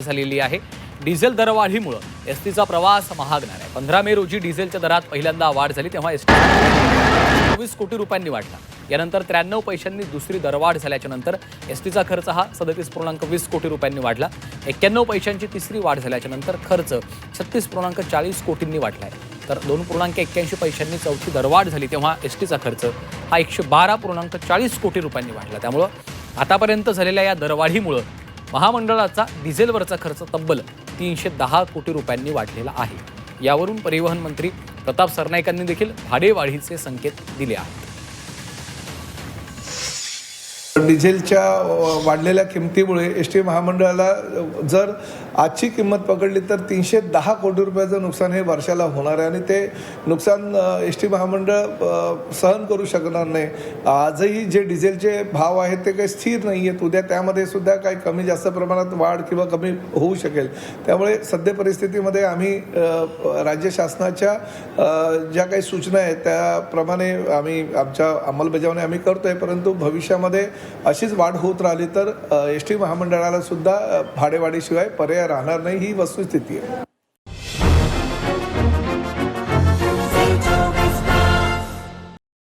झालेली आहे। डिझेल दरवाढीमुळे एसटीचा प्रवास महागणार आहे। 15 मे रोजी डिझेलच्या दरात पहिल्यांदा वाढ झाली, तेव्हा एसटी 24 कोटी रुपयांनी वाढला। यानंतर 93 पैशांनी दुसरी दरवाढ झाल्याच्या नंतर एसटीचा खर्च हा 37.20 कोटी रुपयांनी वाढला। 91 पैशांची तिसरी वाढ झाल्याच्या नंतर खर्च 36.40 कोटींनी वाढला आहे। तर 2.81 पैशांनी चौथी दरवाढ झाली, तेव्हा एसटीचा खर्च हा 112.40 कोटी रुपयांनी वाढला। त्यामुळे आतापर्यंत झालेल्या या दरवाढीमुळे महामंडळाचा डिझेलवरचा खर्च तब्बल 310 कोटी रुपयांनी वाढलेला आहे। यावरून परिवहन मंत्री प्रताप सरनाईकांनी देखील भाडेवाढीचे संकेत दिले आहेत। डिझेलच्या वाढलेल्या किमतीमुळे एसटी महामंडळाला जर आजची किंमत पकडली तर 310 कोटी रुपयाचं नुकसान हे वर्षाला होणार आहे आणि ते नुकसान एसटी महामंडळ सहन करू शकणार नाही। आजही जे डिझेलचे भाव आहेत ते काही स्थिर नाही आहेत, उद्या त्यामध्ये सुद्धा काही कमी जास्त प्रमाणात वाढ किंवा कमी होऊ शकेल। त्यामुळे सध्या परिस्थितीमध्ये आम्ही राज्य शासनाच्या ज्या काही सूचना आहेत त्याप्रमाणे आम्ही आमच्या अंमलबजावणी आम्ही करतोय, परंतु भविष्यामध्ये अशीच वाढ होत राहिली तर एसटी महामंडळाला सुद्धा भाडेवाढीशिवाय पर्याय राहणार नाही, ही वस्तुस्थिती आहे।